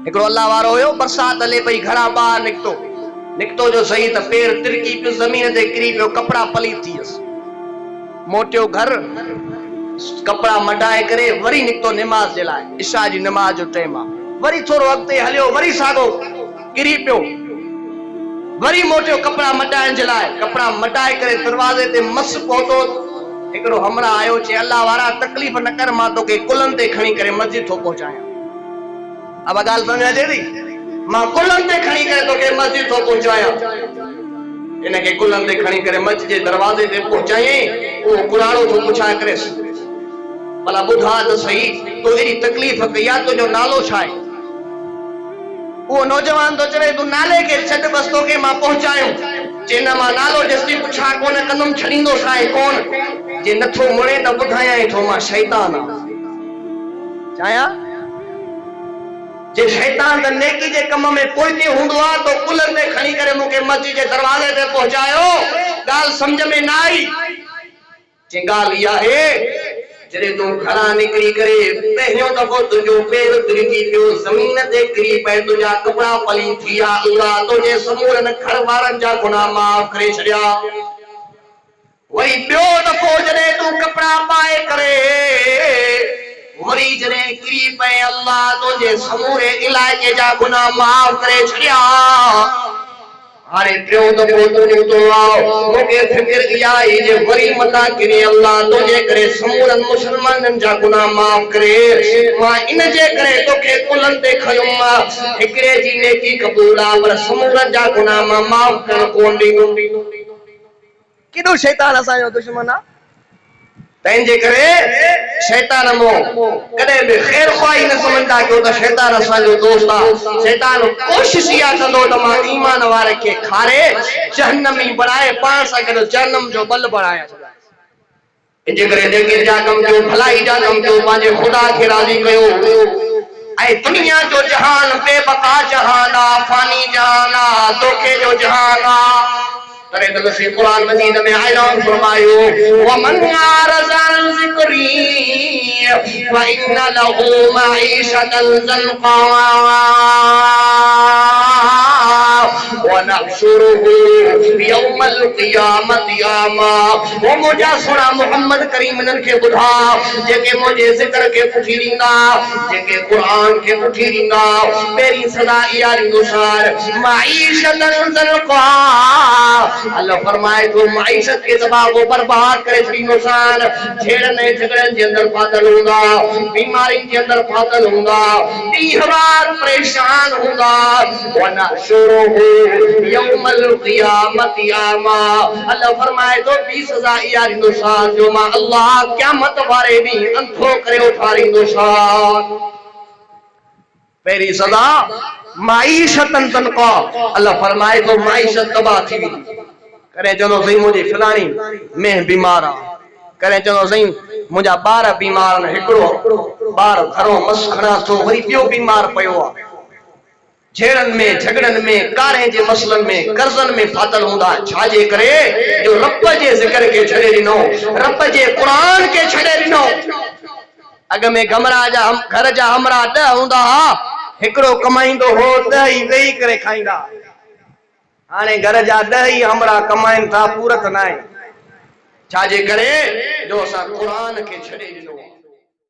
हिकिड़ो अल्लाह वारो हुयो, बरसात हले पई, घरा ॿाहिरि निकितो जो सही त पेर तिरकी पियो, ज़मीन ते किरी पियो, कपड़ा पली थी वियसि। मोटियो घर, कपड़ा मटाए करे वरी निकितो निमाज़ जे लाइ, इशा जी निमाज़ जो टाइम आहे। वरी थोरो अॻिते हलियो, वरी साॻो किरी पियो, वरी मोटियो कपड़ा मटाइण जे लाइ। कपड़ा मटाए करे दरवाज़े ते मस पहुतो, हिकिड़ो हमरा आयो, चए अल्लाह वारा तकलीफ़ न कर, मां तोखे कुलनि ते खणी करे मस्जिद थो पहुचायां। अब ॻाल्हि समझ अचे थी? मां कुलनि ते खणी करे तोखे मस्जिद थो पहुचायां। इनखे कुलनि ते खणी करे मस्जिद जे दरवाज़े ते पहुचायईं। उहो कुराड़ो थो पुछाए करेसि, भला ॿुधा त सही, तो एॾी तकलीफ़ कई आहे, तुंहिंजो नालो छा आहे? वो नौजवान तो चवे, तू नाले के छड, बस तोखे मां पहुचायूं। जे न मां नालो जस्ती पुछा कोन कंदुमि, छॾींदो छाहे कोन। जे नथो मुड़े त ॿुधायां थो मां शैतान आहियां। चाया जे शैतान त नेकी जे कम में पोइते हूंदो आहे, तो कुलनि ते खणी करे मूंखे मस्जिद जे दरवाज़े ते पहुचायो। ॻाल्हि सम्झ में न आई। जे ॻाल्हि इहा आहे, जॾहिं तूं घरां निकिरी करे पहिरियों दफ़ो तुंहिंजो पेर तिरकी पियो, ज़मीन ते किरी पए, तुंहिंजा कपड़ा पली थी विया, अल्लाह तुंहिंजे समूरनि घर वारनि जा गुनाह माफ़ करे छॾिया। वरी ॿियो दफ़ो जॾहिं तूं कपड़ा पाए करे वरी जॾहिं किरी पए, अल्लाह तुंहिंजे समूरे इलाइक़े जा गुनाह माफ़ करे छॾिया। हाणे टियों दफ़ो तूं निकितो आहे, मूंखे फिक्र इहा आई जे वरी मथां किरी, अल्लाह तुंहिंजे करे समूरनि मुसलमाननि जा गुनाह माफ़ करे। मां इन जे करे तोखे कुलनि ते खयुमि, हिकिड़े जी नेकी क़बूल आहे, पर समूरनि जा गुनाह मां माफ़ करणु कोन ॾींदुमि। केॾो शैतान असांजो दुश्मन आहे। तंहिंजे करे शैतान मो कॾहिं बि ख़ैर ख़्वाही न समझंदा कयो त शैतान असांजो दोस्त आहे। शैतान कोशिश इहा कंदो त मां ईमान वारे खे खारे जहन्नमी बणाए, पाण सां गॾु जहन्नम जो बल बणाए। इनजे करे नेकी जा कम कयो, भलाई जा कम कयो, पंहिंजे ख़ुदा खे राज़ी कयो। ऐं दुनिया जो जहान बेबका जहान आहे, फानी जहान आहे, धोखे जो जहान आहे। तरे तो नसी कुरान मजीद में ऐलान फरमायो, वमन आरज़ अन ज़िक्री फइन्न लहू मईशतन ज़न्क़ा वनहशुरुहु यौमल क़ियामति आमा। वो मुझा सुना मोहम्मद करीम इन्हनि खे ॿुधा, जेके मुंहिंजे ज़िक्र खे पुठी ॾींदा, जेके क़ुरान खे पुठी ॾींदा, पहिरीं सदा इहा ॾींदोसार मईशतन ज़न्क़ा। अल्लाह फरमाए तो माइशत के तबाह वो बर्बाद करे छड़ींदोसान। झेड़ने झगड़न जे अंदर फातल हूंदा, बीमारी के अंदर फातल हूंदा, ॾींहं रात परेशान हूंदा। वनहशुरुहु यौमल क़ियामति आमा। अल्लाह फरमाए तो बी सज़ा इहा ॾींदोसान जो मां अल्लाह क़यामत वारे ॾींहुं अंधो करे उठारींदोसान। पहिरीं सज़ा माइशतन तनक़ा। अल्लाह फरमाए तो माइशत तबाह थी वेंदी। करे चवंदो सही मुंहिंजी फलाणी में बीमार आहे, करे चवंदो सही मुंहिंजा ॿार बीमार आहिनि, हिकिड़ो ॿार घरो मस खणा थो, वरी ॿियो बीमार पियो आहे। झेड़नि में झगड़नि में कारे जे मसलनि में कर्ज़नि में फातल हूंदा। छाजे करे जो रब जे ज़िक्र खे छॾे ॾिनो, रब जे क़ुरान खे छॾे ॾिनो। अॻ में घर जा हमरा 10 हूंदा हा, हिकिड़ो कमाईंदो हो, 10 ई वेही करे खाईंदा। हाणे घर जा 10 ई हमरा कमाइनि था, पूरत न आहे। छाजे करे जो असां क़ुरान खे छॾे ॾिनो।